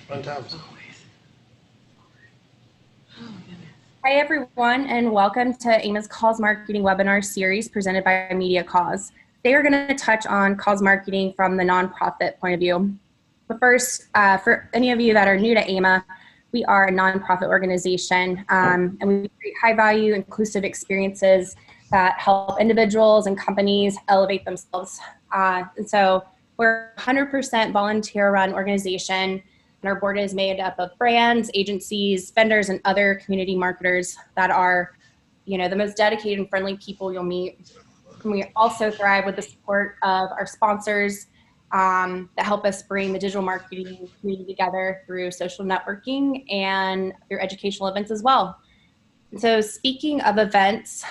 Fun times. Hi, everyone, and welcome to AIMA's Cause Marketing webinar series presented by Media Cause. They are going to touch on cause marketing from the nonprofit point of view. But first, for any of you that are new to AIMA, we are a nonprofit organization, and we create high-value, inclusive experiences that help individuals and companies elevate themselves. And so we're a 100% volunteer-run organization. And our board is made up of brands, agencies, vendors, and other community marketers that are, the most dedicated and friendly people you'll meet. And we also thrive with the support of our sponsors that help us bring the digital marketing community together through social networking and through educational events as well. So speaking of events,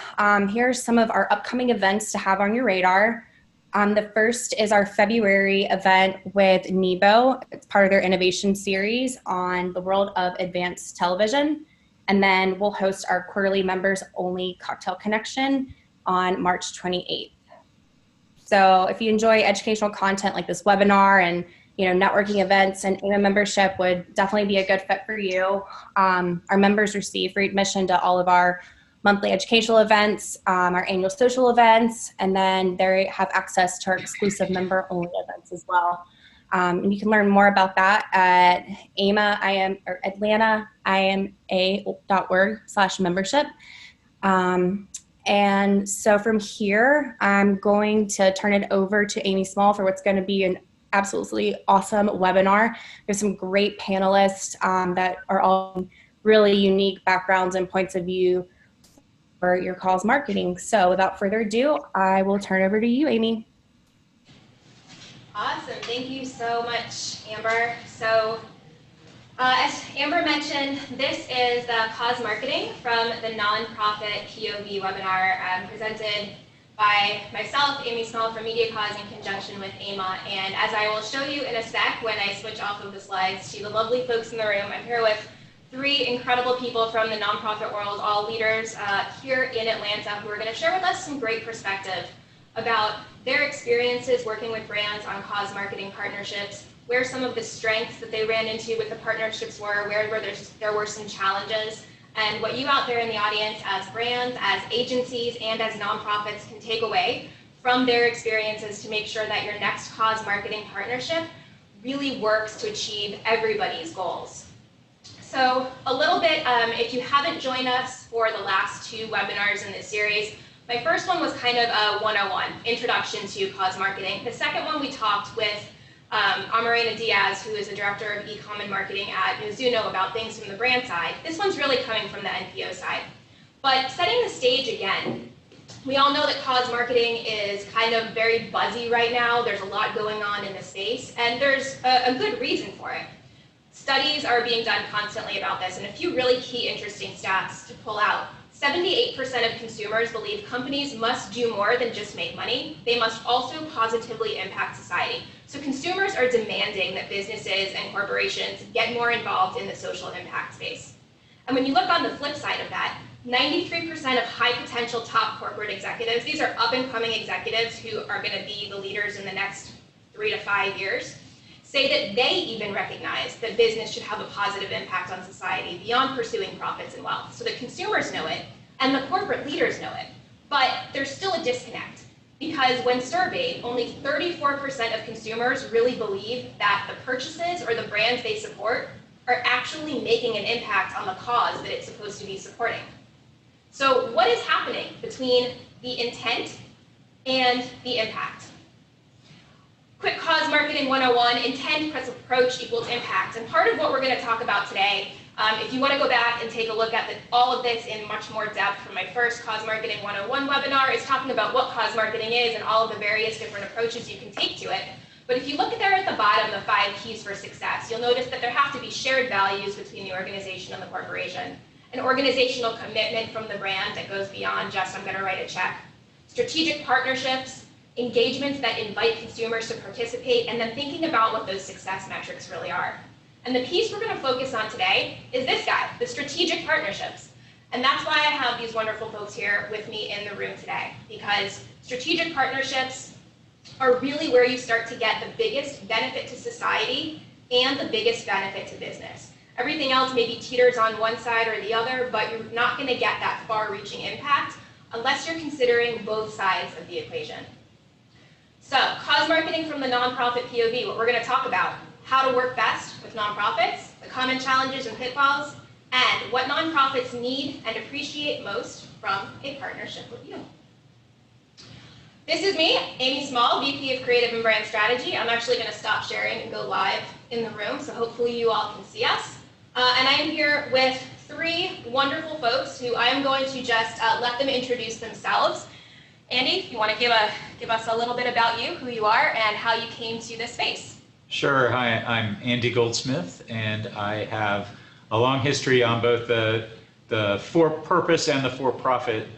here are some of our upcoming events to have on your radar. The first is our February event with NEBO. It's part of their innovation series on the world of advanced television. And then we'll host our quarterly members only cocktail connection on March 28th. So if you enjoy educational content like this webinar and networking events, and AIMA membership would definitely be a good fit for you. Our members receive free admission to all of our monthly educational events, our annual social events, and then they have access to our exclusive member-only events as well. And you can learn more about that at atlantaima.org/membership. And so from here, I'm going to turn it over to Amy Small for what's going to be an absolutely awesome webinar. There's some great panelists that are all really unique backgrounds and points of view for your cause marketing. So without further ado, I will turn over to you, Amy. Awesome, thank you so much, Amber. So as Amber mentioned, this is the cause marketing from the nonprofit POV webinar presented by myself, Amy Small from Media Cause in conjunction with AIMA. And as I will show you in a sec when I switch off of the slides to the lovely folks in the room, I'm here with three incredible people from the nonprofit world, all leaders here in Atlanta, who are going to share with us some great perspective about their experiences working with brands on cause marketing partnerships, where some of the strengths that they ran into with the partnerships were, where there were some challenges, and what you out there in the audience as brands, as agencies, and as nonprofits can take away from their experiences to make sure that your next cause marketing partnership really works to achieve everybody's goals. So a little bit, if you haven't joined us for the last two webinars in this series, my first one was kind of a 101, introduction to cause marketing. The second one we talked with Amarena Diaz, who is the director of e-com and marketing at Mizuno, about things from the brand side. This one's really coming from the NPO side. But setting the stage again, we all know that cause marketing is kind of very buzzy right now. There's a lot going on in the space, and there's a good reason for it. Studies are being done constantly about this, and a few really key interesting stats to pull out. 78% of consumers believe companies must do more than just make money. They must also positively impact society. So consumers are demanding that businesses and corporations get more involved in the social impact space. And when you look on the flip side of that, 93% of high potential top corporate executives, these are up and coming executives who are going to be the leaders in the next 3 to 5 years, say that they even recognize that business should have a positive impact on society beyond pursuing profits and wealth. So the consumers know it, and the corporate leaders know it. But there's still a disconnect, because when surveyed, only 34% of consumers really believe that the purchases or the brands they support are actually making an impact on the cause that it's supposed to be supporting. So what is happening between the intent and the impact? Quick cause marketing 101, intent plus approach equals impact. And part of what we're going to talk about today, if you want to go back and take a look at all of this in much more depth from my first Cause Marketing 101 webinar, is talking about what cause marketing is and all of the various different approaches you can take to it. But if you look at there at the bottom, the 5 keys for success, you'll notice that there have to be shared values between the organization and the corporation, an organizational commitment from the brand that goes beyond just, I'm going to write a check, strategic partnerships, engagements that invite consumers to participate, and then thinking about what those success metrics really are. And the piece we're going to focus on today is this guy, the strategic partnerships. And that's why I have these wonderful folks here with me in the room today, because strategic partnerships are really where you start to get the biggest benefit to society and the biggest benefit to business. Everything else maybe teeters on one side or the other, but you're not going to get that far-reaching impact unless you're considering both sides of the equation. So, cause marketing from the nonprofit POV, what we're going to talk about, how to work best with nonprofits, the common challenges and pitfalls, and what nonprofits need and appreciate most from a partnership with you. This is me, Amy Small, VP of Creative and Brand Strategy. I'm actually going to stop sharing and go live in the room, so hopefully you all can see us. And I am here with three wonderful folks who I am going to just let them introduce themselves. Andy, if you want to give us a little bit about you, who you are, and how you came to this space. Sure. Hi, I'm Andy Goldsmith, and I have a long history on both the for-purpose and the for-profit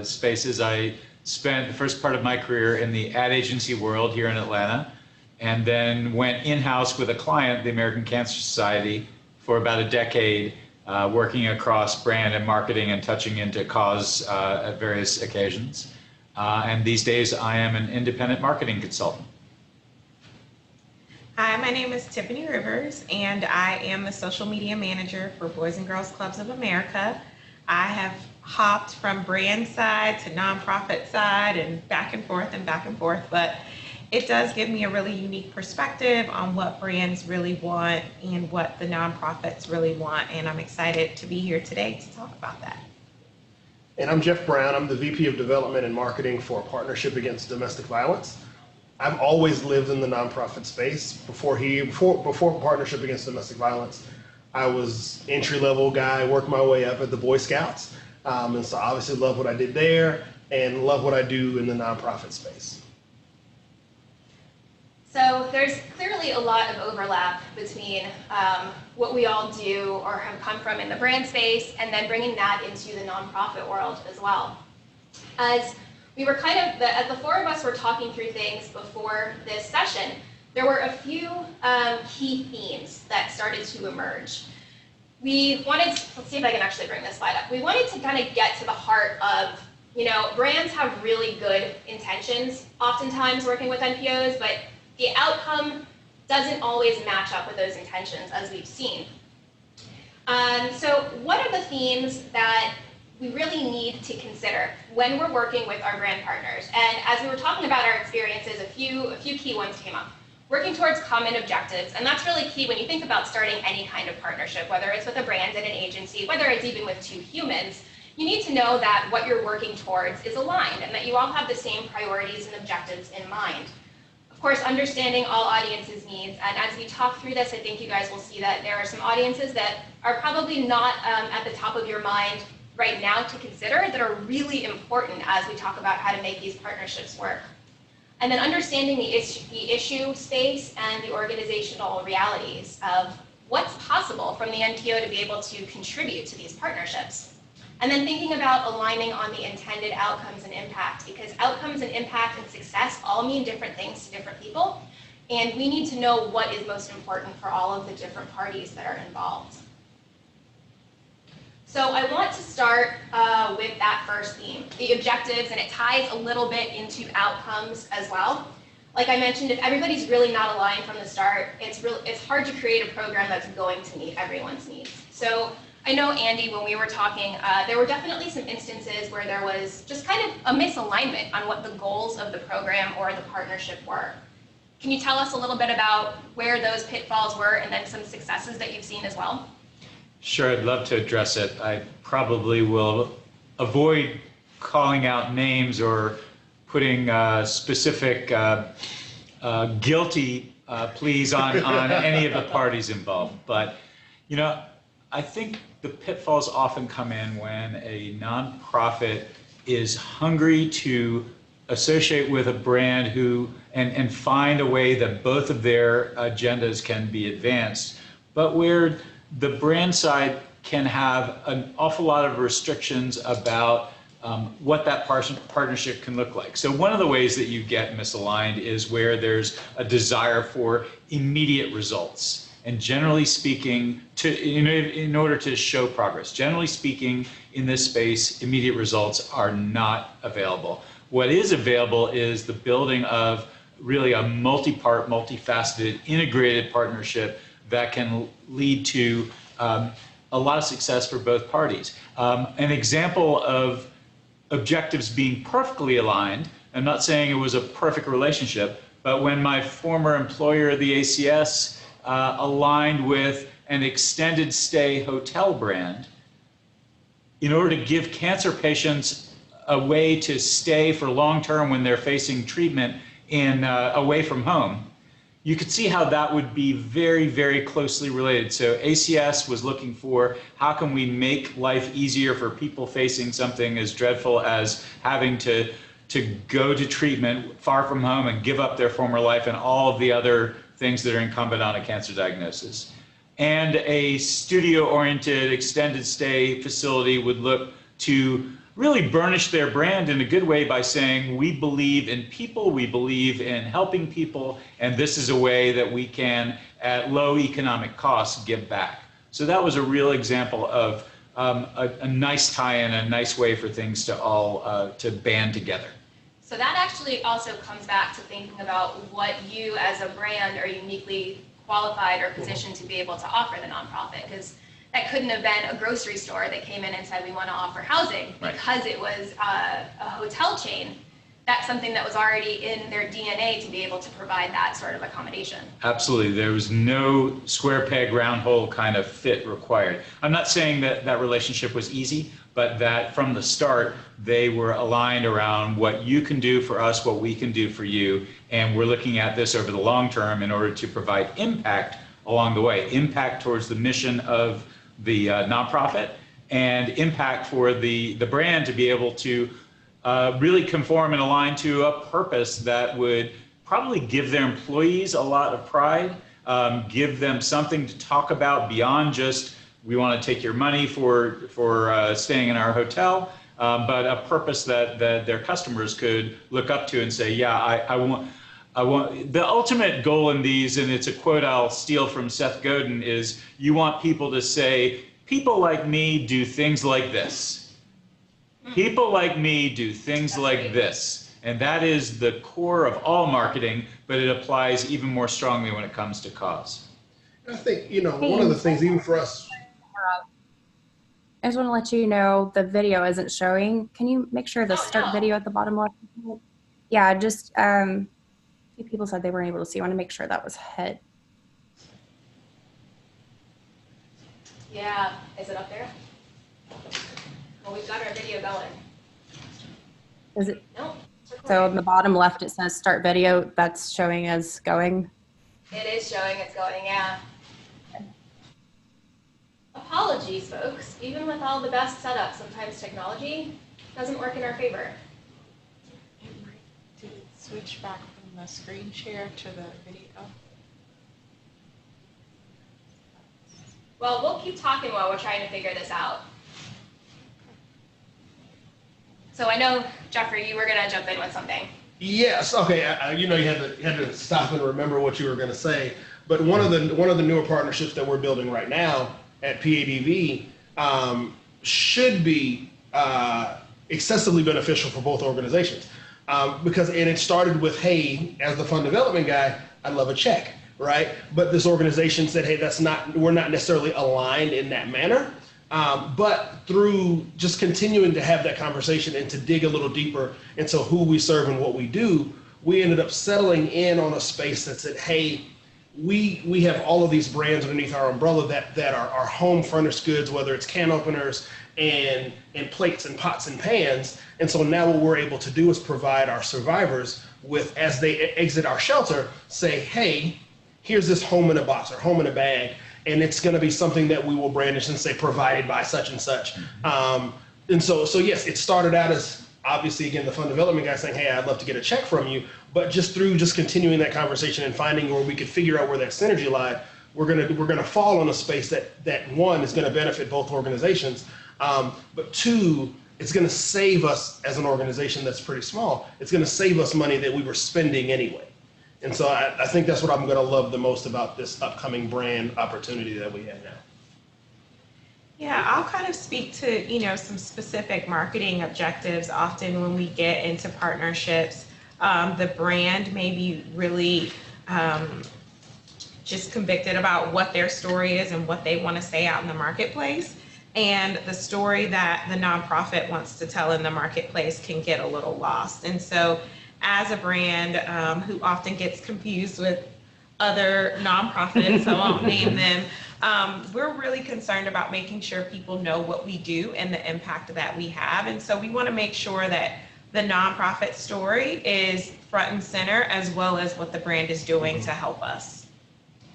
spaces. I spent the first part of my career in the ad agency world here in Atlanta, and then went in-house with a client, the American Cancer Society, for about a decade, working across brand and marketing and touching into cause at various occasions. And these days, I am an independent marketing consultant. Hi, my name is Tiffany Rivers, and I am the social media manager for Boys and Girls Clubs of America. I have hopped from brand side to nonprofit side and back and forth, but it does give me a really unique perspective on what brands really want and what the nonprofits really want, and I'm excited to be here today to talk about that. And I'm Jeff Brown. I'm the VP of Development and Marketing for Partnership Against Domestic Violence. I've always lived in the nonprofit space. Before Partnership Against Domestic Violence, I was entry-level guy, worked my way up at the Boy Scouts. And so obviously love what I did there and love what I do in the nonprofit space. So there's clearly a lot of overlap between what we all do or have come from in the brand space and then bringing that into the nonprofit world as well. As we were as the four of us were talking through things before this session, there were a few key themes that started to emerge. We wanted, let's see if I can actually bring this slide up. We wanted to kind of get to the heart of, brands have really good intentions, oftentimes working with NPOs, but the outcome doesn't always match up with those intentions, as we've seen. So what are the themes that we really need to consider when we're working with our brand partners? And as we were talking about our experiences, a few key ones came up. Working towards common objectives, and that's really key when you think about starting any kind of partnership, whether it's with a brand and an agency, whether it's even with two humans. You need to know that what you're working towards is aligned and that you all have the same priorities and objectives in mind. Of course, understanding all audiences' needs, and as we talk through this, I think you guys will see that there are some audiences that are probably not at the top of your mind right now to consider that are really important as we talk about how to make these partnerships work. And then understanding the issue space and the organizational realities of what's possible from the NPO to be able to contribute to these partnerships. And then thinking about aligning on the intended outcomes and impact, because outcomes and impact and success all mean different things to different people. And we need to know what is most important for all of the different parties that are involved. So I want to start with that first theme, the objectives, and it ties a little bit into outcomes as well. Like I mentioned, if everybody's really not aligned from the start, it's hard to create a program that's going to meet everyone's needs. So I know, Andy, when we were talking, there were definitely some instances where there was just kind of a misalignment on what the goals of the program or the partnership were. Can you tell us a little bit about where those pitfalls were and then some successes that you've seen as well? Sure, I'd love to address it. I probably will avoid calling out names or putting specific guilty pleas on any of the parties involved. But, I think the pitfalls often come in when a nonprofit is hungry to associate with a brand and find a way that both of their agendas can be advanced, but where the brand side can have an awful lot of restrictions about what that partnership can look like. So one of the ways that you get misaligned is where there's a desire for immediate results. And generally speaking, in order to show progress, generally speaking, in this space, immediate results are not available. What is available is the building of really a multi-part, multifaceted, integrated partnership that can lead to a lot of success for both parties. An example of objectives being perfectly aligned, I'm not saying it was a perfect relationship, but when my former employer, the ACS, aligned with an extended stay hotel brand, in order to give cancer patients a way to stay for long term when they're facing treatment in away from home, you could see how that would be very, very closely related. So ACS was looking for how can we make life easier for people facing something as dreadful as having to go to treatment far from home and give up their former life and all of the other things that are incumbent on a cancer diagnosis. And a studio-oriented extended stay facility would look to really burnish their brand in a good way by saying, we believe in people, we believe in helping people, and this is a way that we can, at low economic costs, give back. So that was a real example of a nice tie-in, a nice way for things to all to band together. So that actually also comes back to thinking about what you as a brand are uniquely qualified or positioned to be able to offer the nonprofit, because that couldn't have been a grocery store that came in and said, we want to offer housing. Right. Because it was a hotel chain, that's something that was already in their DNA to be able to provide that sort of accommodation. Absolutely. There was no square peg, round hole kind of fit required. I'm not saying that that relationship was easy, but that from the start, they were aligned around what you can do for us, what we can do for you. And we're looking at this over the long term in order to provide impact along the way. Impact towards the mission of the nonprofit, and impact for the brand to be able to really conform and align to a purpose that would probably give their employees a lot of pride, give them something to talk about beyond just, we want to take your money for staying in our hotel, but a purpose that their customers could look up to and say, yeah, I want, the ultimate goal in these, and it's a quote I'll steal from Seth Godin, is you want people to say, people like me do things like this. People like me do things like this. And that is the core of all marketing, but it applies even more strongly when it comes to cause. I think, one of the things, even for us. I just want to let you know the video isn't showing. Can you make sure the start video at the bottom left? Yeah, just a few people said they weren't able to see. I want to make sure that was hit. Yeah, is it up there? Well, we've got our video going. Is it? No. So on the bottom left, it says start video. That's showing as going. It is showing it's going, yeah. Apologies, folks. Even with all the best setup, sometimes technology doesn't work in our favor. Did it switch back from the screen share to the video? Well, we'll keep talking while we're trying to figure this out. So I know, Jeffrey, you were going to jump in with something. Yes. Okay. You had to stop and remember what you were going to say. But one of the newer partnerships that we're building right now at PADV should be excessively beneficial for both organizations, because it started with, hey, as the fund development guy, I love a check, right? But this organization said, hey, we're not necessarily aligned in that manner. But through just continuing to have that conversation and to dig a little deeper into who we serve and what we do, we ended up settling in on a space that said, hey, we have all of these brands underneath our umbrella that are home furnished goods, whether it's can openers and plates and pots and pans. And so now what we're able to do is provide our survivors with, as they exit our shelter, say, hey, here's this home in a box or home in a bag. And it's going to be something that we will brandish and say provided by such and such. And so yes, it started out as obviously, again, the fund development guy saying, hey, I'd love to get a check from you. But just through continuing that conversation and finding where we could figure out where that synergy lied, we're gonna fall on a space that one is going to benefit both organizations, but two, it's going to save us as an organization that's pretty small. It's going to save us money that we were spending anyway. And so I think that's what I'm going to love the most about this upcoming brand opportunity that we have now. Yeah, I'll kind of speak to, some specific marketing objectives. Often when we get into partnerships, the brand may be really just convicted about what their story is and what they want to say out in the marketplace. And the story that the nonprofit wants to tell in the marketplace can get a little lost. And so as a brand who often gets confused with other nonprofits, I won't name them, we're really concerned about making sure people know what we do and the impact that we have. And so we want to make sure that the nonprofit story is front and center, as well as what the brand is doing to help us.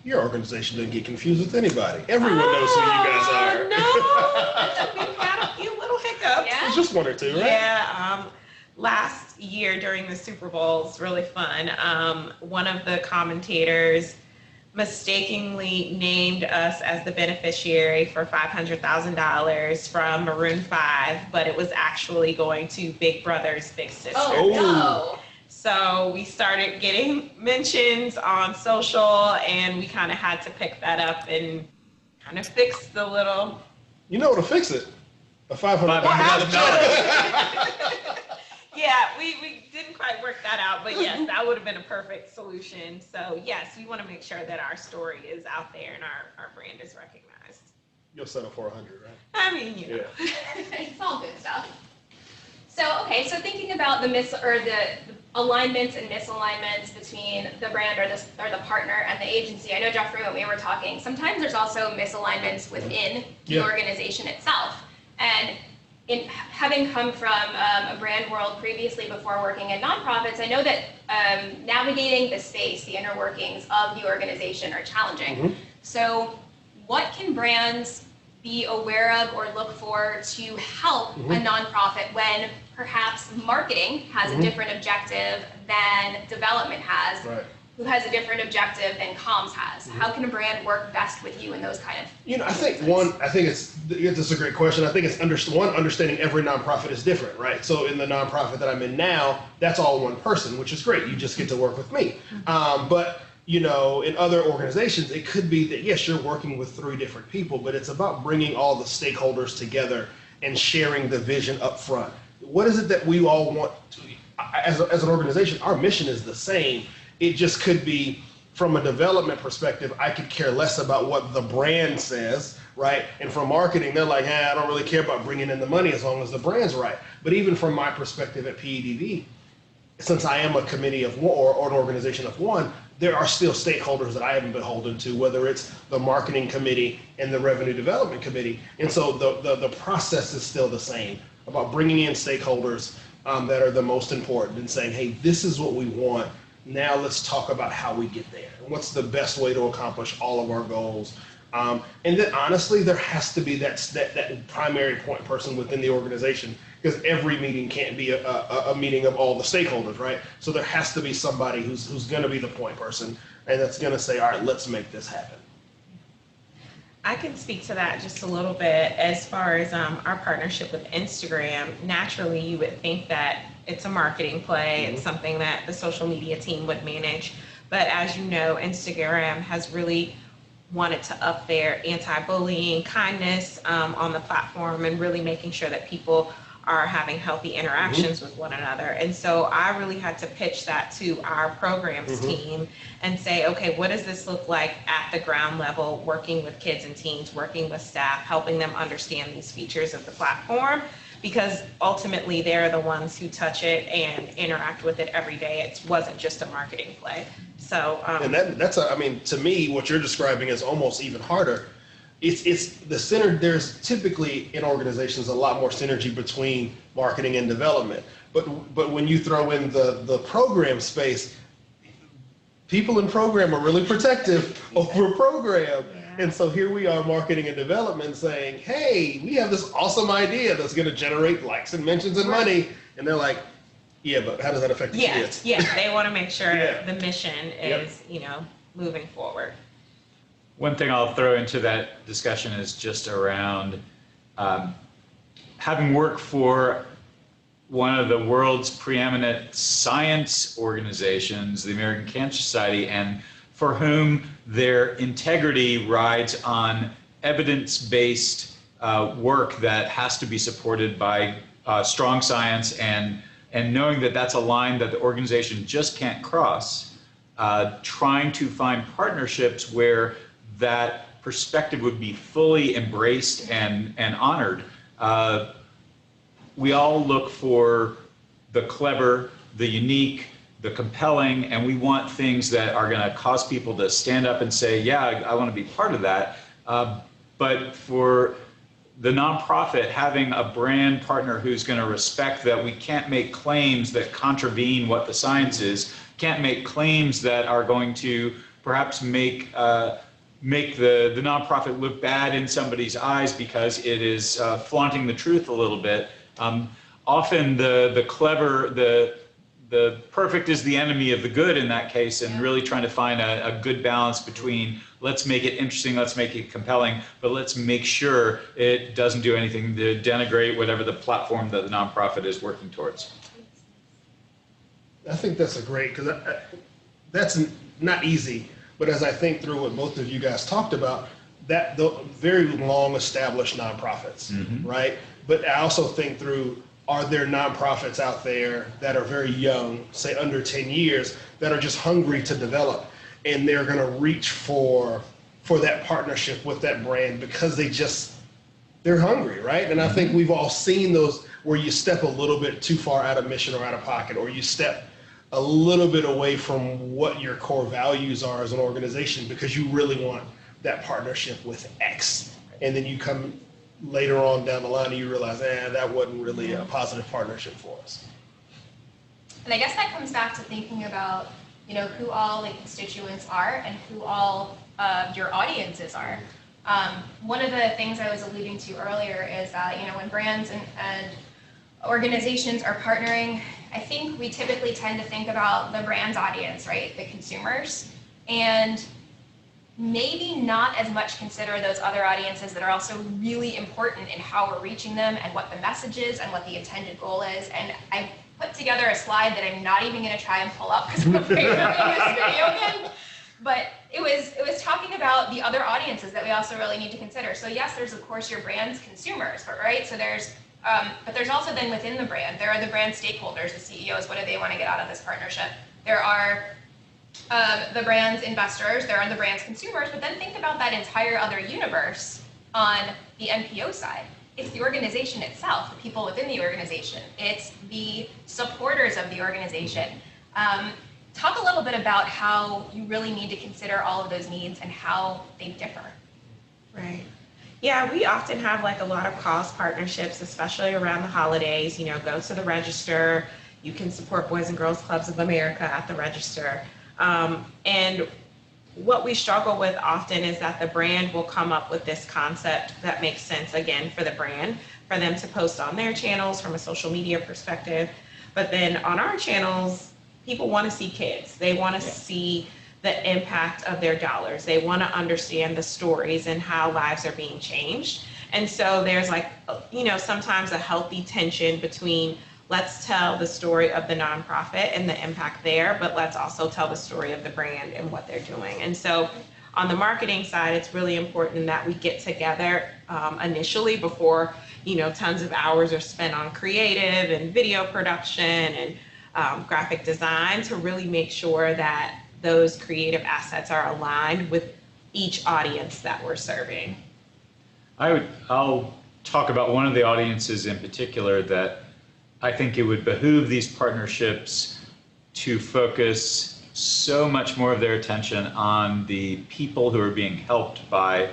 Your organization doesn't get confused with anybody. Everyone knows who you guys are. No, we've had a few little hiccups. Yeah. It's just one or two, right? Yeah. Last year during the Super Bowl, it's really fun. One of the commentators mistakenly named us as the beneficiary for $500,000 from Maroon 5, but it was actually going to Big Brother's Big Sister. Oh, no. So we started getting mentions on social, and we kind of had to pick that up and kind of fix the little. You know what to fix it? A $500,000 check. Yeah, we didn't quite work that out, but yes, that would have been a perfect solution. So yes, we want to make sure that our story is out there and our brand is recognized. You'll settle for 100, right? I mean, you know. It's all good stuff. So, okay, so thinking about the alignments and misalignments between the brand or the partner and the agency. I know, Jeffrey, when we were talking, sometimes there's also misalignments within the organization itself. And in having come from a brand world previously before working in nonprofits, I know that navigating the space, the inner workings of the organization are challenging. So what can brands be aware of or look for to help a nonprofit when perhaps marketing has a different objective than development has, who has a different objective than comms has? How can a brand work best with you in those kind of? You know, I think this is a great question. I think it's understanding every nonprofit is different, right? So in the nonprofit that I'm in now, that's all one person, which is great. You just get to work with me. But you know, in other organizations, it could be that, yes, you're working with 3 different people, but it's about bringing all the stakeholders together and sharing the vision up front. What is it that we all want to, as an organization, our mission is the same. It just could be, from a development perspective, I could care less about what the brand says, right? And from marketing, they're like, I don't really care about bringing in the money as long as the brand's right. But even from my perspective at PEDV, since I am a committee of one, or an organization of one, there are still stakeholders that I haven't been beholden to, whether it's the marketing committee and the revenue development committee. And so the process is still the same, about bringing in stakeholders that are the most important and saying, hey, this is what we want. Now let's talk about how we get there. And what's the best way to accomplish all of our goals? And then honestly, there has to be that primary point person within the organization, because every meeting can't be a meeting of all the stakeholders, right? So there has to be somebody who's going to be the point person, and that's going to say, all right, let's make this happen. I can speak to that just a little bit. As far as our partnership with Instagram, naturally you would think that it's a marketing play. It's something that the social media team would manage. But as you know, Instagram has really wanted to up their anti-bullying, kindness on the platform, and really making sure that people are having healthy interactions with one another. And so I really had to pitch that to our programs team and say, okay, what does this look like at the ground level, working with kids and teens, working with staff, helping them understand these features of the platform, because ultimately they're the ones who touch it and interact with it every day. It wasn't just a marketing play. So and I mean, to me, what you're describing is almost even harder. It's the center. There's typically in organizations a lot more synergy between marketing and development. But when you throw in the program space, people in program are really protective over program. And so here we are, marketing and development, saying, hey, we have this awesome idea that's going to generate likes and mentions and money. And they're like, yeah, but how does that affect the kids? Yeah, they want to make sure the mission is, moving forward. One thing I'll throw into that discussion is just around having worked for one of the world's preeminent science organizations, the American Cancer Society, and for whom their integrity rides on evidence-based work that has to be supported by strong science, and knowing that that's a line that the organization just can't cross. trying to find partnerships where that perspective would be fully embraced and honored. We all look for the clever, the unique, the compelling, and we want things that are going to cause people to stand up and say, yeah, I want to be part of that. But for the nonprofit, having a brand partner who's going to respect that we can't make claims that contravene what the science is, can't make claims that are going to perhaps make the nonprofit look bad in somebody's eyes because it is flaunting the truth a little bit. Often the clever, the perfect is the enemy of the good in that case, and really trying to find a good balance between let's make it interesting, let's make it compelling, but let's make sure it doesn't do anything to denigrate whatever the platform that the nonprofit is working towards. I think that's a great, because that's not easy, but as I think through what both of you guys talked about, that the very long established nonprofits, right? But I also think through, are there nonprofits out there that are very young, say under 10 years, that are just hungry to develop, and they're going to reach for that partnership with that brand because they're hungry, right? And I think we've all seen those where you step a little bit too far out of mission or out of pocket, or you step a little bit away from what your core values are as an organization because you really want that partnership with X. And then you come later on down the line and you realize, that wasn't really a positive partnership for us. And I guess that comes back to thinking about, who all the constituents are and who all your audiences are. One of the things I was alluding to earlier is that, when brands and organizations are partnering, I think we typically tend to think about the brand's audience, right? The consumers, and maybe not as much consider those other audiences that are also really important in how we're reaching them and what the message is and what the intended goal is. And I put together a slide that I'm not even going to try and pull up because I'm afraid of doing this video again. But it was talking about the other audiences that we also really need to consider. So yes, there's of course your brand's consumers, but right? So but there's also then within the brand, there are the brand stakeholders, the CEOs. What do they want to get out of this partnership? There are the brand's investors, there are the brand's consumers, but then think about that entire other universe on the NPO side. It's the organization itself, the people within the organization. It's the supporters of the organization. Talk a little bit about how you really need to consider all of those needs and how they differ. Right. Yeah, we often have a lot of cause partnerships, especially around the holidays. Go to the register. You can support Boys and Girls Clubs of America at the register. And what we struggle with often is that the brand will come up with this concept that makes sense, again, for the brand, for them to post on their channels from a social media perspective. But then on our channels, people want to see kids. They want to see the impact of their dollars. They want to understand the stories and how lives are being changed. And so there's sometimes a healthy tension between let's tell the story of the nonprofit and the impact there, but let's also tell the story of the brand and what they're doing. And so on the marketing side, it's really important that we get together initially before, tons of hours are spent on creative and video production and graphic design to really make sure that those creative assets are aligned with each audience that we're serving. I'll talk about one of the audiences in particular that I think it would behoove these partnerships to focus so much more of their attention on the people who are being helped by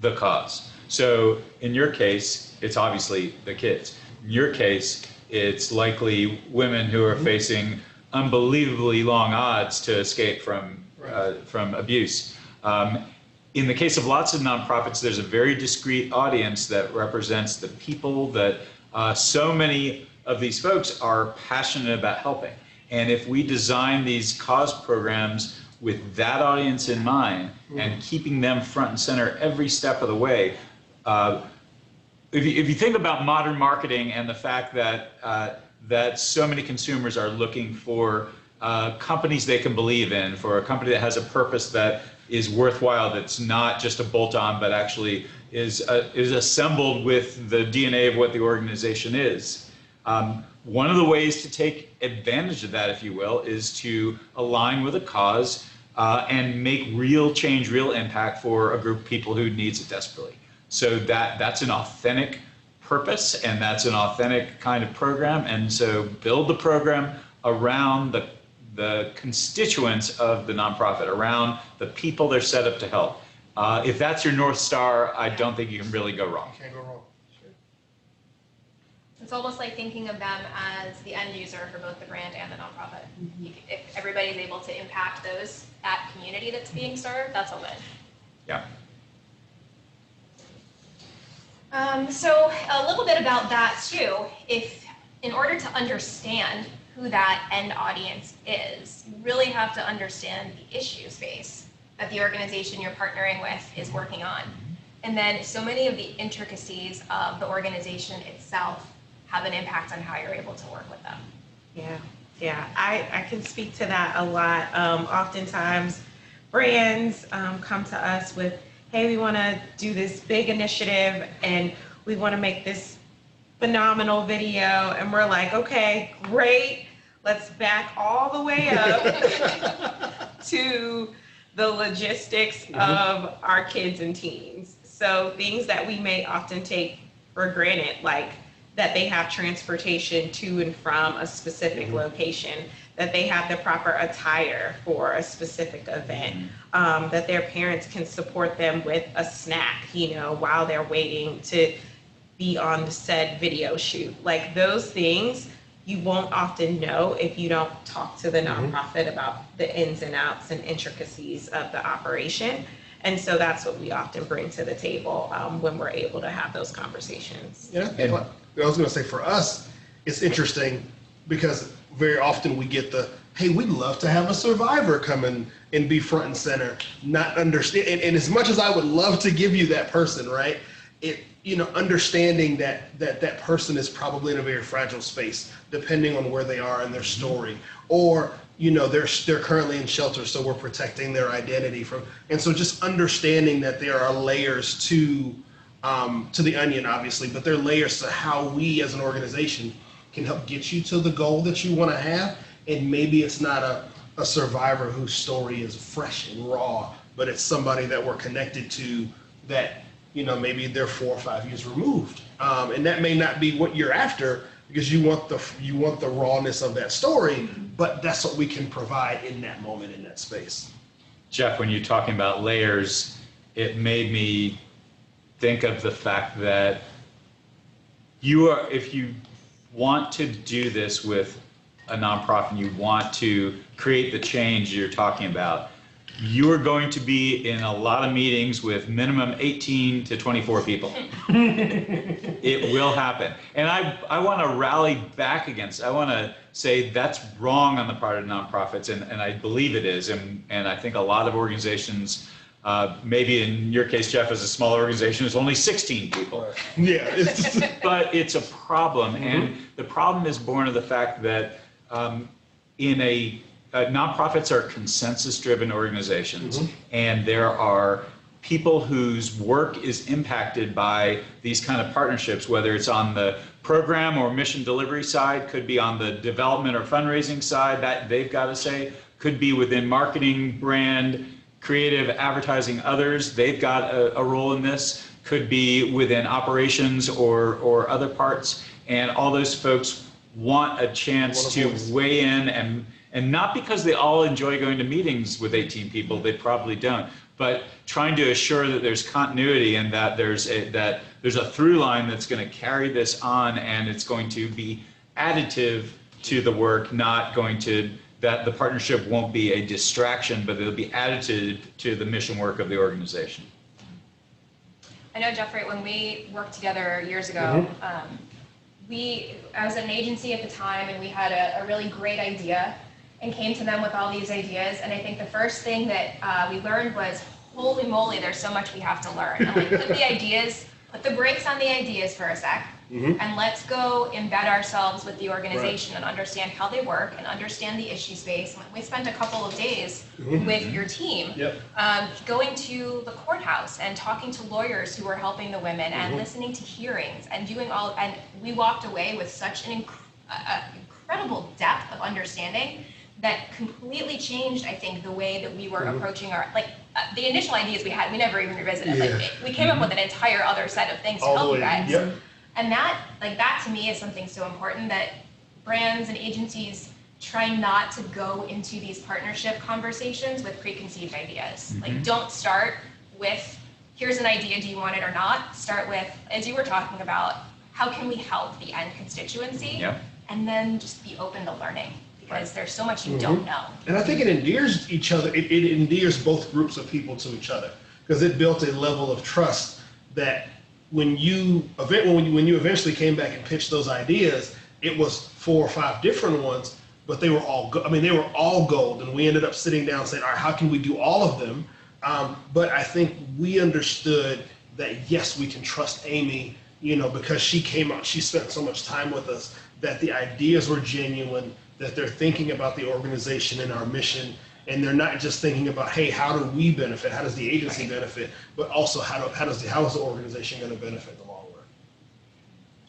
the cause. So in your case, it's obviously the kids. In your case, it's likely women who are facing unbelievably long odds to escape from abuse. In the case of lots of nonprofits, there's a very discrete audience that represents the people that so many of these folks are passionate about helping. And if we design these cause programs with that audience in mind and keeping them front and center every step of the way, if you think about modern marketing and the fact that so many consumers are looking for companies they can believe in, for a company that has a purpose that is worthwhile, that's not just a bolt-on, but actually is assembled with the DNA of what the organization is. one of the ways to take advantage of that, if you will, is to align with a cause and make real change, real impact for a group of people who needs it desperately. So that's an authentic purpose, and that's an authentic kind of program. And so build the program around the constituents of the nonprofit, around the people they're set up to help. If that's your North Star, I don't think you can really go wrong. Can't go wrong. It's almost like thinking of them as the end user for both the brand and the nonprofit. If everybody's able to impact that community that's being served, that's a win. Yeah. So a little bit about that too. If in order to understand who that end audience is, you really have to understand the issue space that the organization you're partnering with is working on. And then so many of the intricacies of the organization itself have an impact on how you're able to work with them. Yeah, I can speak to that a lot. Oftentimes brands come to us with, hey, we want to do this big initiative and we want to make this phenomenal video. And we're like, okay, great. Let's back all the way up to the logistics of our kids and teens. So things that we may often take for granted, like that they have transportation to and from a specific location, that they have the proper attire for a specific event, that their parents can support them with a snack, while they're waiting to be on the said video shoot. Like those things you won't often know if you don't talk to the nonprofit about the ins and outs and intricacies of the operation. And so that's what we often bring to the table when we're able to have those conversations. Yeah, I was going to say for us, it's interesting because very often we get hey, we'd love to have a survivor come in and be front and center, not understand. And as much as I would love to give you that person, right? Understanding that person is probably in a very fragile space, depending on where they are in their story, or they're currently in shelter, so we're protecting their identity and so just understanding that there are layers to the onion, obviously, but there are layers to how we as an organization can help get you to the goal that you want to have. And maybe it's not a survivor whose story is fresh and raw, but it's somebody that we're connected to that, maybe they're 4 or 5 years removed. And that may not be what you're after because you want the rawness of that story, but that's what we can provide in that moment, in that space. Jeff, when you're talking about layers, it made me think of the fact that if you want to do this with a nonprofit and you want to create the change you're talking about, you are going to be in a lot of meetings with minimum 18 to 24 people. It will happen. And I want to rally back against, I want to say that's wrong on the part of nonprofits, and I believe it is. And I think a lot of organizations, maybe in your case, Jeff, as a small organization, there's only 16 people. Yeah. But it's a problem. And the problem is born of the fact that nonprofits are consensus-driven organizations, and there are people whose work is impacted by these kind of partnerships, whether it's on the program or mission delivery side, could be on the development or fundraising side, that they've got to say, could be within marketing, brand, creative, advertising, others, they've got a role in this, could be within operations or other parts, and all those folks want a chance to weigh in, and not because they all enjoy going to meetings with 18 people, they probably don't, but trying to assure that there's continuity and that there's a through line that's going to carry this on, and it's going to be additive to the work, not going to, that the partnership won't be a distraction, but it'll be additive to the mission work of the organization. I know, Jeffrey, when we worked together years ago, I was an agency at the time, and we had a really great idea and came to them with all these ideas. And I think the first thing that we learned was, holy moly, there's so much we have to learn. And like, put the brakes on the ideas for a sec, and let's go embed ourselves with the organization and understand how they work and understand the issue space. And we spent a couple of days with your team going to the courthouse and talking to lawyers who were helping the women and listening to hearings and doing and we walked away with such an a incredible depth of understanding that completely changed, I think, the way that we were approaching our, the initial ideas we had, we never even revisited. Yeah. We came up with an entire other set of things to All the help way, you guys. yep. And that to me is something so important, that brands and agencies try not to go into these partnership conversations with preconceived ideas. Like, don't start with, here's an idea, do you want it or not? Start with, as you were talking about, how can we help the end constituency? Yep. And then just be open to learning, because there's so much you don't know. And I think it endears each other, it endears both groups of people to each other, because it built a level of trust that when you eventually came back and pitched those ideas, it was 4 or 5 different ones, but they were all they were all gold, and we ended up sitting down saying, all right, how can we do all of them? But I think we understood that, yes, we can trust Amy, because she came out, she spent so much time with us, that the ideas were genuine, that they're thinking about the organization and our mission, and they're not just thinking about, hey, how do we benefit? How does the agency benefit? But also, how is the organization going to benefit in the long run?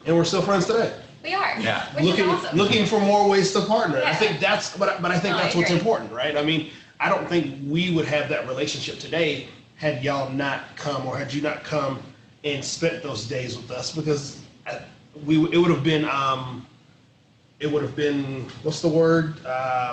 And we're still friends today. We are, Yeah. which is awesome. Looking for more ways to partner. Yeah. I think that's, but I think No, I that's what's agree. important, right? I mean, I don't think we would have that relationship today had y'all not come, or had you not come and spent those days with us, because it would have been what's the word,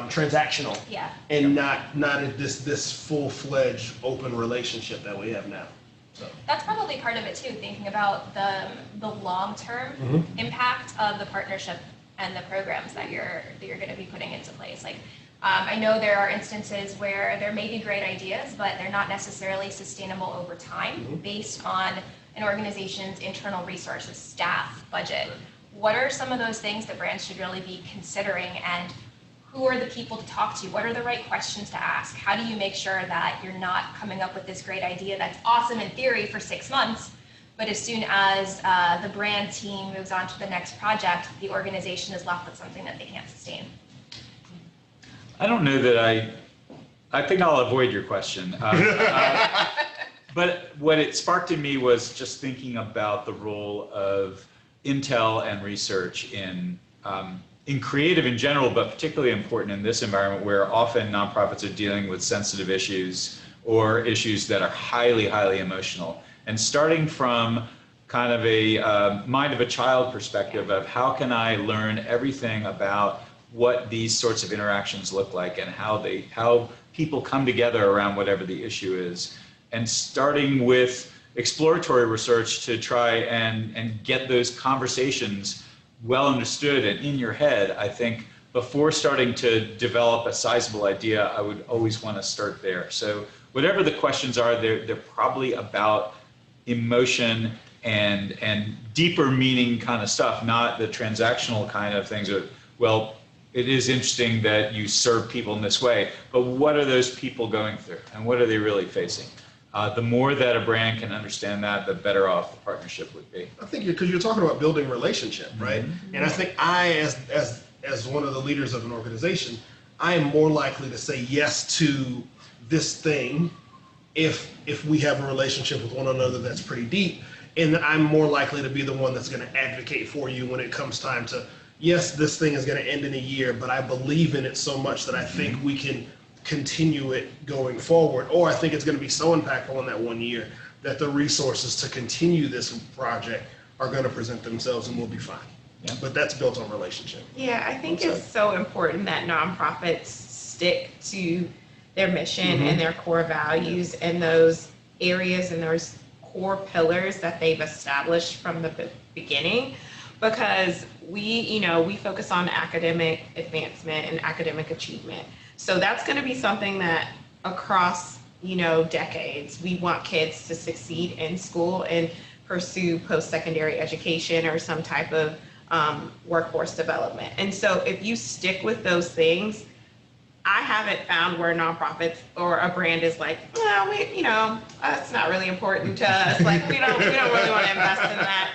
transactional, Yeah. and not this full-fledged open relationship that we have now. So That's probably part of it too, thinking about the long-term impact of the partnership and the programs that you're going to be putting into place. Like, I know there are instances where there may be great ideas, but they're not necessarily sustainable over time based on an organization's internal resources, staff, budget. What are some of those things that brands should really be considering, and who are the people to talk to? What are the right questions to ask? How do you make sure that you're not coming up with this great idea that's awesome in theory for 6 months, but as soon as the brand team moves on to the next project, the organization is left with something that they can't sustain? I don't know that I think I'll avoid your question. But what it sparked in me was just thinking about the role of intel and research in creative in general, but particularly important in this environment where often nonprofits are dealing with sensitive issues or issues that are highly, highly emotional. And starting from kind of a mind of a child perspective of how can I learn everything about what these sorts of interactions look like and how people come together around whatever the issue is. And starting with exploratory research to try and get those conversations well understood and in your head. I think before starting to develop a sizable idea, I would always want to start there. So whatever the questions are, they're probably about emotion and deeper meaning kind of stuff, not the transactional kind of things. Well, it is interesting that you serve people in this way, but what are those people going through and what are they really facing? The more that a brand can understand that, the better off the partnership would be. I think because you're talking about building relationship, right? And I think as one of the leaders of an organization, I am more likely to say yes to this thing if we have a relationship with one another that's pretty deep, and I'm more likely to be the one that's going to advocate for you when it comes time to, yes, this thing is going to end in a year, but I believe in it so much that I think we can continue it going forward, or I think it's going to be so impactful in that 1 year that the resources to continue this project are going to present themselves and we'll be fine. Yeah. But that's built on relationship. Yeah, I think it's so important that nonprofits stick to their mission and their core values and those areas and those core pillars that they've established from the beginning, because we focus on academic advancement and academic achievement. So that's going to be something that across, decades, we want kids to succeed in school and pursue post-secondary education or some type of workforce development. And so if you stick with those things, I haven't found where nonprofits or a brand is like, well, that's not really important to us. Like, we don't really want to invest in that.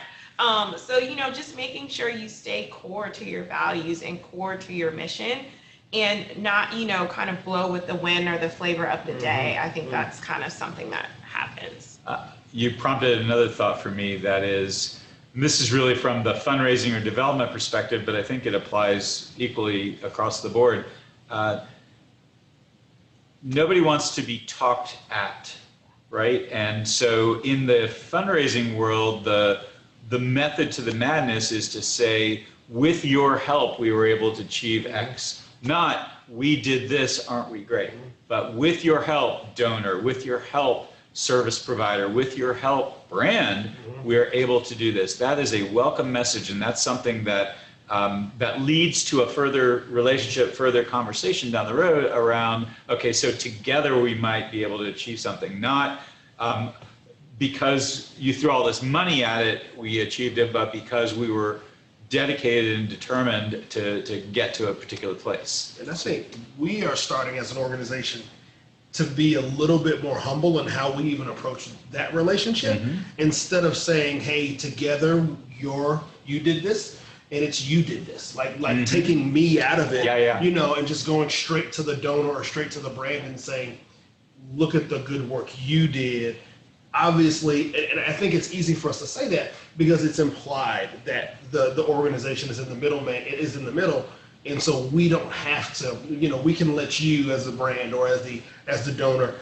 So, just making sure you stay core to your values and core to your mission, and not, kind of blow with the wind or the flavor of the day. I think that's kind of something that happens. You prompted another thought for me, that is, and this is really from the fundraising or development perspective, but I think it applies equally across the board. Nobody wants to be talked at, right? And so in the fundraising world, the method to the madness is to say, with your help, we were able to achieve X. Not, we did this, aren't we great? But with your help, donor, with your help, service provider, with your help, brand, we are able to do this. That is a welcome message, and that's something that that leads to a further relationship, further conversation down the road around, okay, so together we might be able to achieve something. Not because you threw all this money at it, we achieved it, but because we were dedicated and determined to get to a particular place. And I think we are starting as an organization to be a little bit more humble in how we even approach that relationship. Instead of saying, hey, together you did this, and it's you did this, like taking me out of it, you know, and just going straight to the donor or straight to the brand and saying, look at the good work you did. Obviously, and I think it's easy for us to say that because it's implied that the organization is in the middleman, it is in the middle, and so we don't have to, you know, we can let you as a brand or as the donor,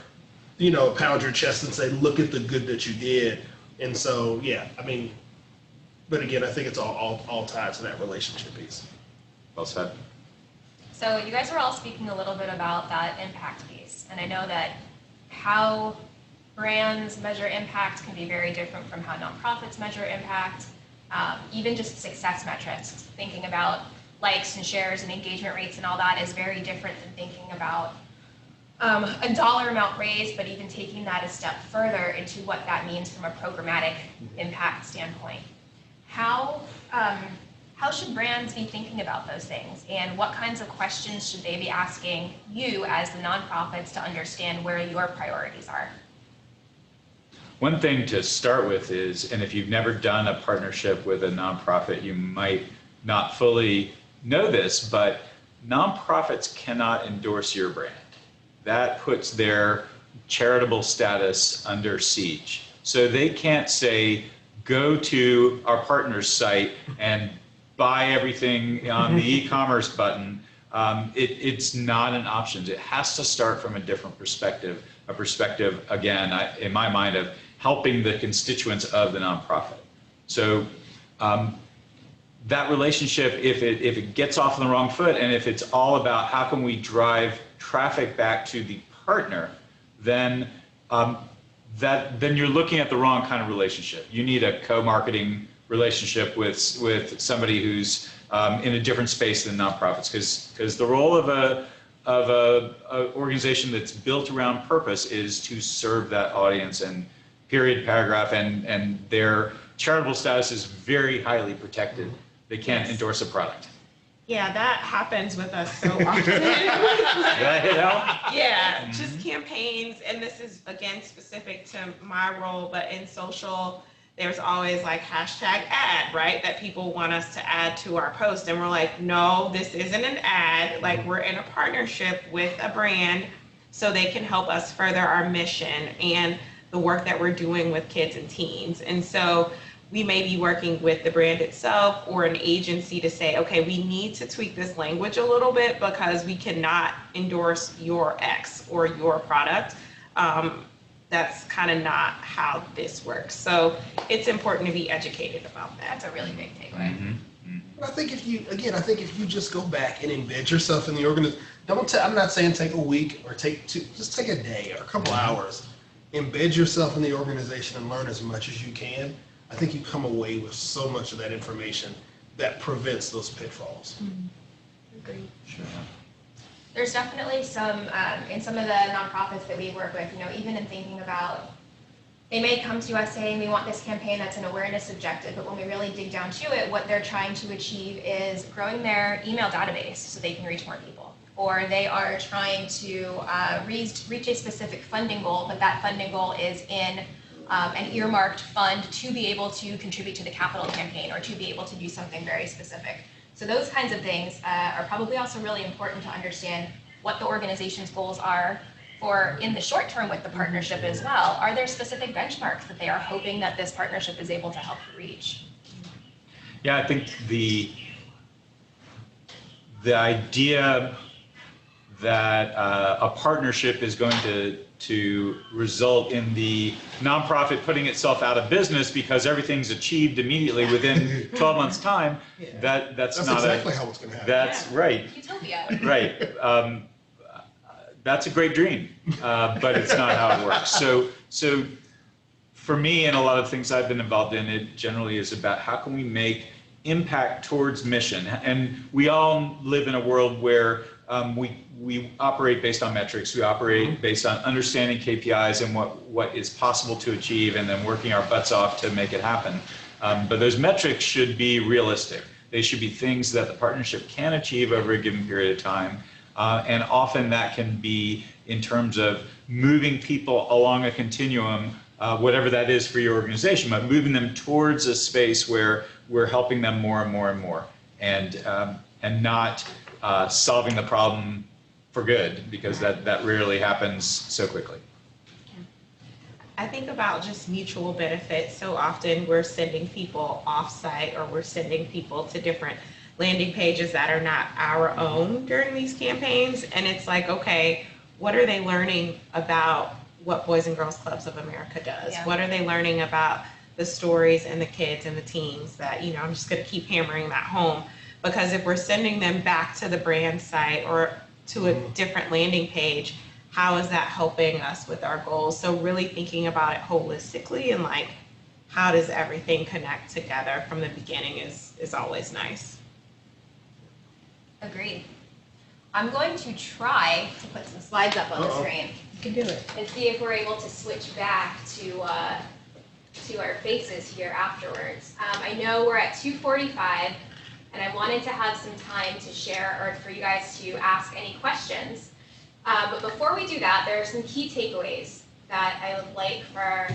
you know, pound your chest and say, look at the good that you did. And so, yeah, I mean, but again, I think it's all tied to that relationship piece. Well said. So you guys are all speaking a little bit about that impact piece, and I know that how brands measure impact can be very different from how nonprofits measure impact. Even just success metrics, thinking about likes and shares and engagement rates and all that is very different than thinking about a dollar amount raised, but even taking that a step further into what that means from a programmatic impact standpoint. How should brands be thinking about those things, and what kinds of questions should they be asking you as the nonprofits to understand where your priorities are? One thing to start with is, and if you've never done a partnership with a nonprofit, you might not fully know this, but nonprofits cannot endorse your brand. That puts their charitable status under siege. So they can't say, go to our partner's site and buy everything on the e-commerce button. It's not an option. It has to start from a different perspective, a perspective, again, in my mind, of helping the constituents of the nonprofit. So that relationship, if it gets off on the wrong foot, and if it's all about how can we drive traffic back to the partner, then then you're looking at the wrong kind of relationship. You need a co-marketing relationship with somebody who's in a different space than nonprofits, because the role of a organization that's built around purpose is to serve that audience, and period, paragraph, and their charitable status is very highly protected. They can't endorse a product. Yeah, that happens with us so often. Did I hit out? Yeah, just campaigns, and this is again specific to my role, but in social, there's always like hashtag ad, right? That people want us to add to our post, and we're like, no, this isn't an ad. Like, we're in a partnership with a brand so they can help us further our mission and the work that we're doing with kids and teens. And so we may be working with the brand itself or an agency to say, okay, we need to tweak this language a little bit because we cannot endorse your X or your product. That's kind of not how this works. So it's important to be educated about that. That's a really big takeaway. I think if you just go back and embed yourself in the organization, I'm not saying take a week or just take a day or a couple hours, embed yourself in the organization and learn as much as you can. I think you come away with so much of that information that prevents those pitfalls. Agreed. Sure. There's definitely some, in some of the nonprofits that we work with, you know, even in thinking about, they may come to us saying we want this campaign that's an awareness objective, but when we really dig down to it, what they're trying to achieve is growing their email database so they can reach more people. Or they are trying to reach a specific funding goal, but that funding goal is in an earmarked fund to be able to contribute to the capital campaign or to be able to do something very specific. So those kinds of things are probably also really important to understand what the organization's goals are for in the short term with the partnership as well. Are there specific benchmarks that they are hoping that this partnership is able to help you reach? Yeah, I think the idea that a partnership is going to result in the nonprofit putting itself out of business because everything's achieved immediately within 12 months time, that's not exactly how it's going to happen. That's right. Utopia. Right. That's a great dream, but it's not how it works. So for me and a lot of things I've been involved in, it generally is about how can we make impact towards mission. And we all live in a world where we operate based on metrics. We operate based on understanding KPIs and what is possible to achieve, and then working our butts off to make it happen. But those metrics should be realistic. They should be things that the partnership can achieve over a given period of time. And often that can be in terms of moving people along a continuum, whatever that is for your organization, but moving them towards a space where we're helping them more and more and more, and not solving the problem for good, because that rarely happens so quickly. I think about just mutual benefits. So often we're sending people off-site, or we're sending people to different landing pages that are not our own during these campaigns. And it's like, okay, what are they learning about what Boys and Girls Clubs of America does? Yeah. What are they learning about the stories and the kids and the teams that, I'm just going to keep hammering that home. Because if we're sending them back to the brand site or to a different landing page, how is that helping us with our goals? So really thinking about it holistically, and like, how does everything connect together from the beginning is always nice. Agreed. I'm going to try to put some slides up on the screen. You can do it. And see if we're able to switch back to our faces here afterwards. I know we're at 2:45, and I wanted to have some time to share, or for you guys to ask any questions. But before we do that, there are some key takeaways that I would like for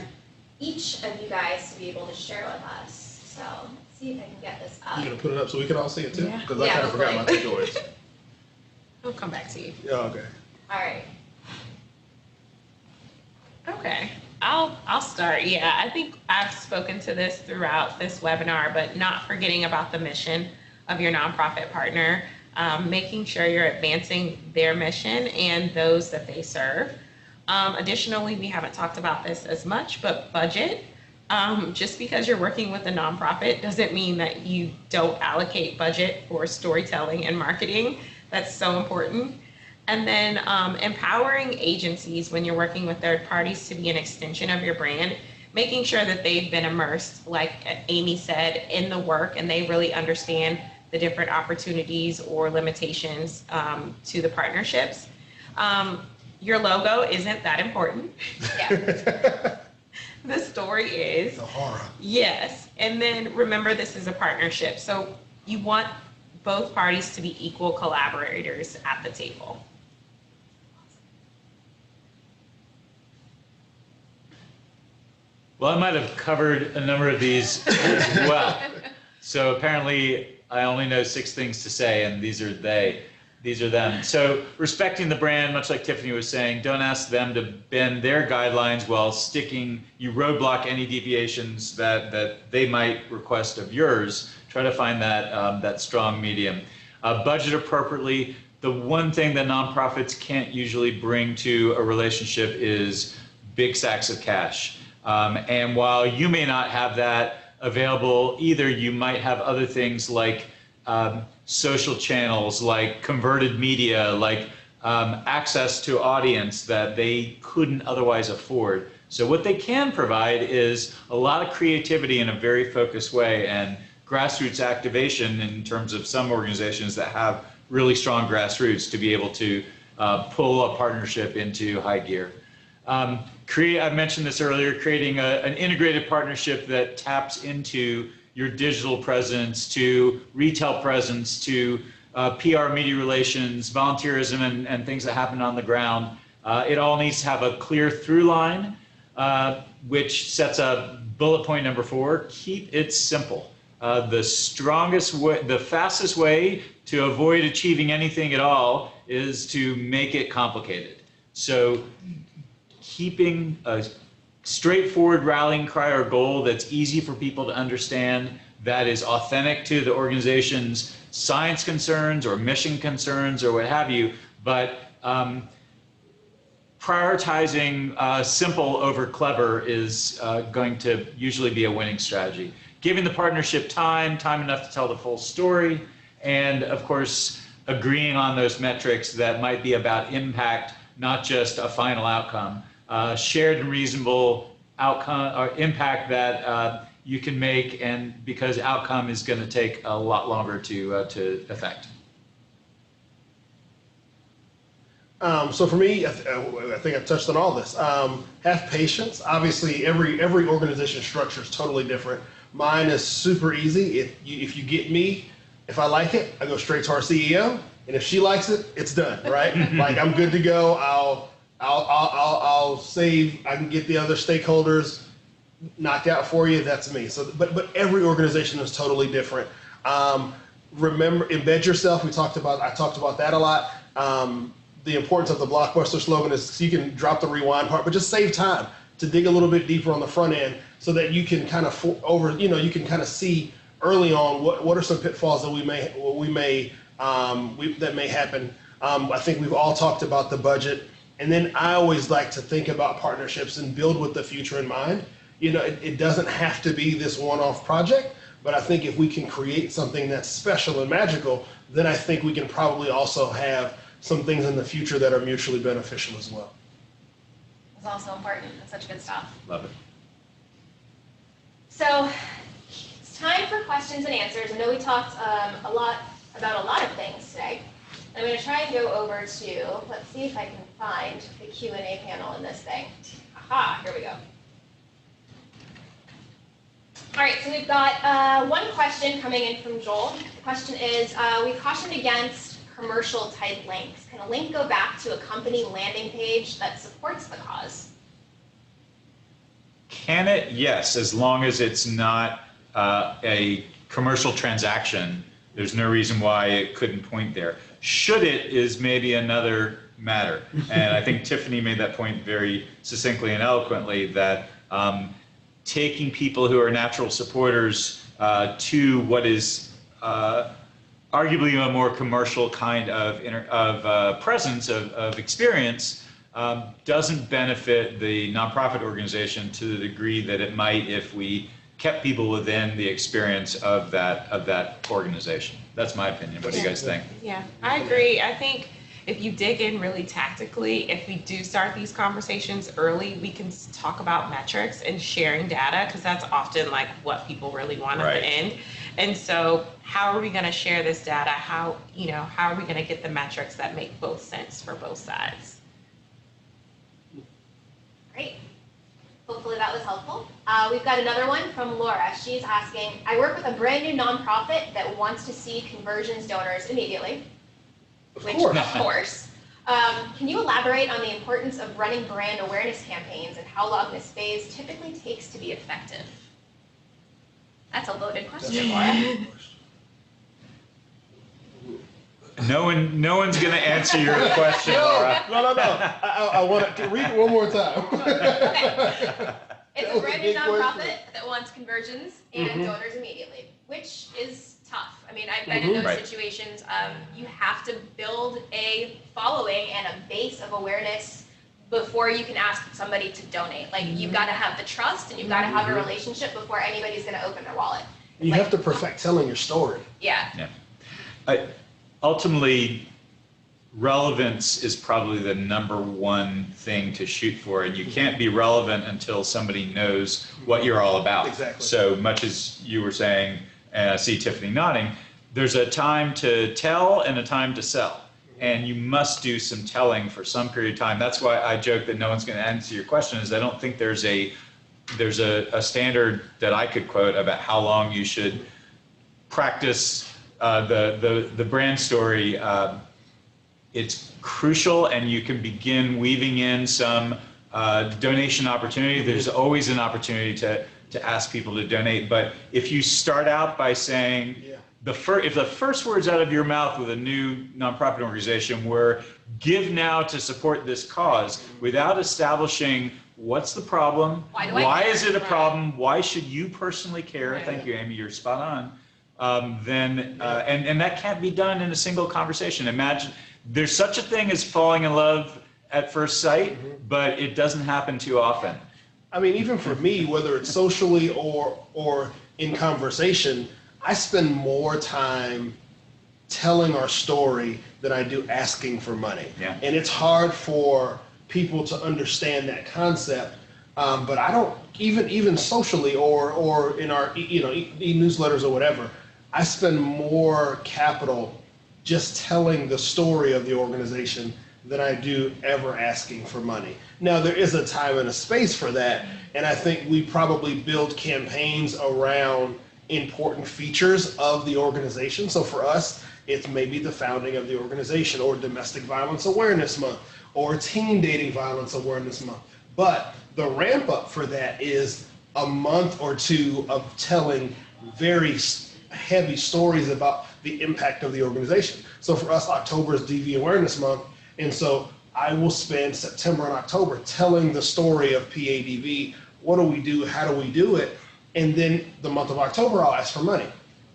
each of you guys to be able to share with us. So let's see if I can get this up. You're going to put it up so we can all see it too? Yeah. Because I kind of forgot my takeaways. I'll come back to you. Yeah, okay. All right. Okay, I'll start. Yeah, I think I've spoken to this throughout this webinar, but not forgetting about the mission of your nonprofit partner, making sure you're advancing their mission and those that they serve. Additionally, we haven't talked about this as much, but budget. Just because you're working with a nonprofit doesn't mean that you don't allocate budget for storytelling and marketing. That's so important. And then empowering agencies when you're working with third parties to be an extension of your brand, making sure that they've been immersed, like Amy said, in the work, and they really understand the different opportunities or limitations to the partnerships. Your logo isn't that important. Yeah. The story is. The horror. Yes. And then remember, this is a partnership. So you want both parties to be equal collaborators at the table. Well, I might have covered a number of these as well. So apparently I only know 6 things to say, and these are them. So respecting the brand, much like Tiffany was saying, don't ask them to bend their guidelines while you roadblock any deviations that they might request of yours. Try to find that strong medium. Budget appropriately. The one thing that nonprofits can't usually bring to a relationship is big sacks of cash. And while you may not have that available either, you might have other things like social channels, like converted media, like access to audience that they couldn't otherwise afford. So what they can provide is a lot of creativity in a very focused way, and grassroots activation in terms of some organizations that have really strong grassroots to be able to pull a partnership into high gear. I mentioned this earlier, creating an integrated partnership that taps into your digital presence, to retail presence, to PR, media relations, volunteerism, and things that happen on the ground. It all needs to have a clear through line, which sets up bullet point number 4, keep it simple. The fastest way to avoid achieving anything at all is to make it complicated. So keeping a straightforward rallying cry or goal that's easy for people to understand, that is authentic to the organization's science concerns or mission concerns or what have you, but prioritizing simple over clever is going to usually be a winning strategy. Giving the partnership time enough to tell the full story, and of course, agreeing on those metrics that might be about impact, not just a final outcome. Shared and reasonable outcome or impact that you can make, and because outcome is going to take a lot longer to affect. So for me, I think I've touched on all this. Have patience. Obviously, every organization structure is totally different. Mine is super easy. If you get me, if I like it, I go straight to our CEO, and if she likes it, it's done. Right? Like I'm good to go. I'll save. I can get the other stakeholders knocked out for you. That's me. So, but every organization is totally different. Remember, embed yourself. I talked about that a lot. The importance of the blockbuster slogan is you can drop the rewind part, but just save time to dig a little bit deeper on the front end so that you can kind of you can kind of see early on what are some pitfalls that that may happen. I think we've all talked about the budget, and then I always like to think about partnerships and build with the future in mind. It doesn't have to be this one-off project, but I think if we can create something that's special and magical, then I think we can probably also have some things in the future that are mutually beneficial as well. It's also important. That's such good stuff. Love it. So it's time for questions and answers. I know we talked a lot about a lot of things today. I'm going to try and go over to, let's see if I can find the Q&A panel in this thing. Aha, here we go. All right, so we've got one question coming in from Joel. The question is, we cautioned against commercial type links. Can a link go back to a company landing page that supports the cause? Can it? Yes, as long as it's not a commercial transaction. There's no reason why it couldn't point there. Should it is maybe another matter. And I think Tiffany made that point very succinctly and eloquently, that taking people who are natural supporters to what is arguably a more commercial kind of presence, of experience, doesn't benefit the nonprofit organization to the degree that it might if we kept people within the experience of that organization. That's my opinion. What do you guys think? Yeah, I agree. I think if you dig in really tactically, if we do start these conversations early, we can talk about metrics and sharing data, because that's often like what people really want at the end. And so how are we going to share this data? How are we going to get the metrics that make both sense for both sides? Great. Hopefully that was helpful. We've got another one from Laura. She's asking, I work with a brand new nonprofit that wants to see conversions donors immediately. Of course. Can you elaborate on the importance of running brand awareness campaigns and how long this phase typically takes to be effective? That's a loaded question, Laura. No one's going to answer your question, Laura. No. I want to read it one more time. Okay. It's a brand new nonprofit that wants conversions and donors immediately, which is tough. I mean, I've been in those situations. You have to build a following and a base of awareness before you can ask somebody to donate. Like, you've got to have the trust and you've got to have a relationship before anybody's going to open their wallet. You have to perfect telling your story. Yeah. Ultimately, relevance is probably the number one thing to shoot for, and you can't be relevant until somebody knows what you're all about. Exactly. So much as you were saying, and I see Tiffany nodding, there's a time to tell and a time to sell. And you must do some telling for some period of time. That's why I joke that no one's going to answer your question, is I don't think there's a standard that I could quote about how long you should practice the brand story. It's crucial, and you can begin weaving in some donation opportunity. There's always an opportunity to ask people to donate. But if you start out by saying, if the first words out of your mouth with a new nonprofit organization were, give now to support this cause, without establishing What's the problem? Why do I Why care? is it a Right. problem? Why should you personally care? Right. Thank you, Amy. You're spot on. And that can't be done in a single conversation. Imagine there's such a thing as falling in love at first sight, but it doesn't happen too often. I mean, even for me, whether it's socially or in conversation, I spend more time telling our story than I do asking for money. Yeah. And it's hard for people to understand that concept. But I don't even socially or in our e-newsletters or whatever, I spend more capital just telling the story of the organization than I do ever asking for money. Now, there is a time and a space for that, and I think we probably build campaigns around important features of the organization. So for us, it's maybe the founding of the organization, or Domestic Violence Awareness Month, or Teen Dating Violence Awareness Month. But the ramp up for that is a month or two of telling very heavy stories about the impact of the organization. So for us, October is DV Awareness Month, and so I will spend September and October telling the story of PADV. What do we do? How do we do it? And then the month of October, I'll ask for money.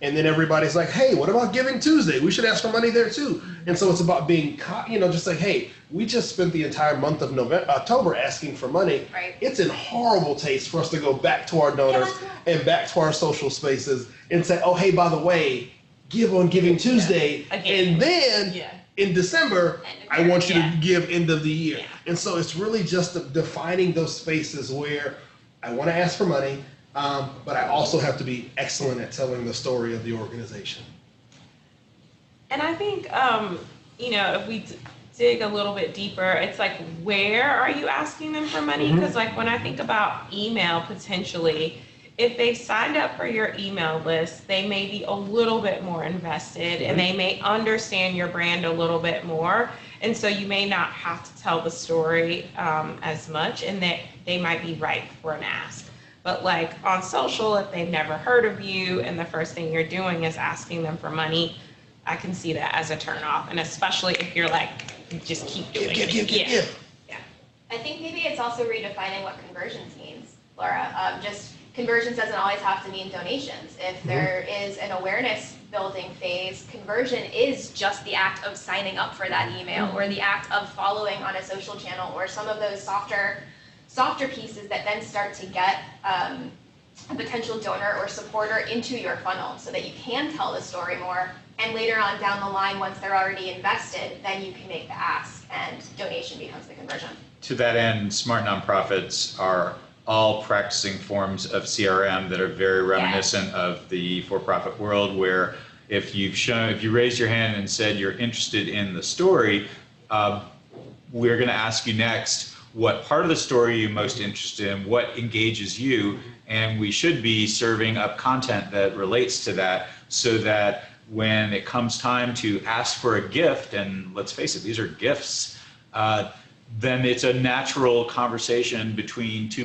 And then everybody's like, hey, what about Giving Tuesday? We should ask for money there too. And so it's about being, just like, hey, we just spent the entire month of October asking for money. Right. It's in horrible taste for us to go back to our donors and back to our social spaces and say, oh, hey, by the way, give on Giving Tuesday. Again. And then in December, I want you to give end of the year. Yeah. And so it's really just defining those spaces where I want to ask for money, but I also have to be excellent at telling the story of the organization. And I think, if we dig a little bit deeper, it's like, where are you asking them for money? Because like when I think about email, potentially, if they've signed up for your email list, they may be a little bit more invested and they may understand your brand a little bit more. And so you may not have to tell the story as much, and that they might be ripe for an ask. But like on social, if they've never heard of you and the first thing you're doing is asking them for money, I can see that as a turnoff. And especially if you're like, just keep doing it. Give. Yeah. I think maybe it's also redefining what conversions means, Laura. Just conversions doesn't always have to mean donations. If there is an awareness building phase, conversion is just the act of signing up for that email or the act of following on a social channel or some of those softer pieces that then start to get a potential donor or supporter into your funnel so that you can tell the story more. And later on down the line, once they're already invested, then you can make the ask and donation becomes the conversion. To that end, smart nonprofits are all practicing forms of CRM that are very reminiscent of the for-profit world, where if you raised your hand and said you're interested in the story, we're going to ask you next what part of the story you're most interested in, what engages you, and we should be serving up content that relates to that so that when it comes time to ask for a gift, and let's face it, these are gifts, then it's a natural conversation between two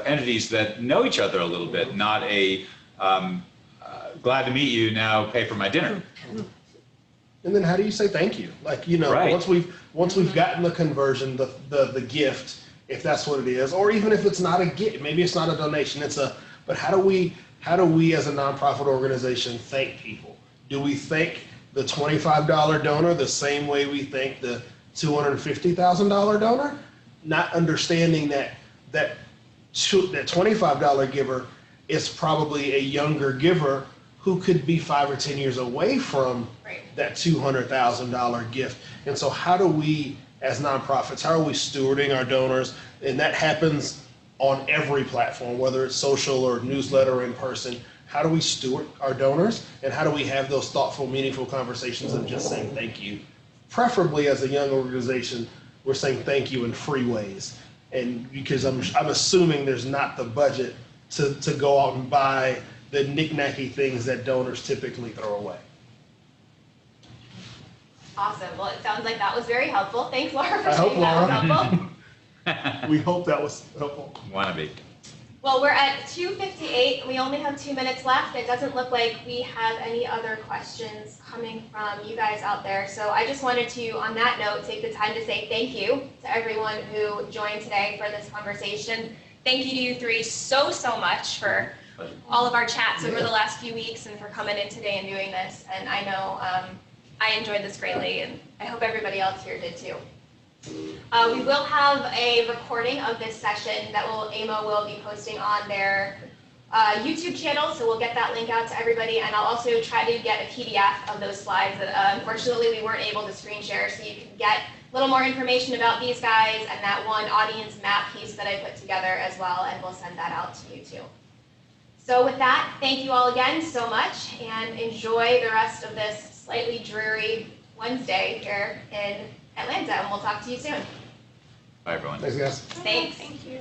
entities that know each other a little bit, not a glad to meet you, now pay for my dinner. And then how do you say thank you? Like, Right. once we've gotten the conversion, the gift, if that's what it is, or even if it's not a gift, maybe it's not a donation, but how do we as a nonprofit organization thank people? Do we thank the $25 donor the same way we thank the $250,000 donor? Not understanding that $25 giver is probably a younger giver who could be 5 or 10 years away from that $200,000 gift. And so how do we, as nonprofits, how are we stewarding our donors? And that happens on every platform, whether it's social or newsletter or in person. How do we steward our donors? And how do we have those thoughtful, meaningful conversations of just saying thank you? Preferably as a young organization, we're saying thank you in free ways. And because I'm assuming there's not the budget to go out and buy the knick-knacky things that donors typically throw away. Awesome. Well, it sounds like that was very helpful. Thanks, Laura, for I hope, saying that was Laura. helpful. We hope that was helpful. Wanna be. Well, we're at 2:58. We only have 2 minutes left. It doesn't look like we have any other questions coming from you guys out there. So I just wanted to, on that note, take the time to say thank you to everyone who joined today for this conversation. Thank you to you three so much for all of our chats over the last few weeks and for coming in today and doing this. And I know I enjoyed this greatly, and I hope everybody else here did too. We will have a recording of this session that AMO will be posting on their YouTube channel, so we'll get that link out to everybody, and I'll also try to get a PDF of those slides that unfortunately we weren't able to screen share, so you can get a little more information about these guys and that one audience map piece that I put together as well, and we'll send that out to you too. So with that, thank you all again so much, and enjoy the rest of this slightly dreary Wednesday here in Atlanta, and we'll talk to you soon. Bye, everyone. Thanks, guys. Thanks. Thank you.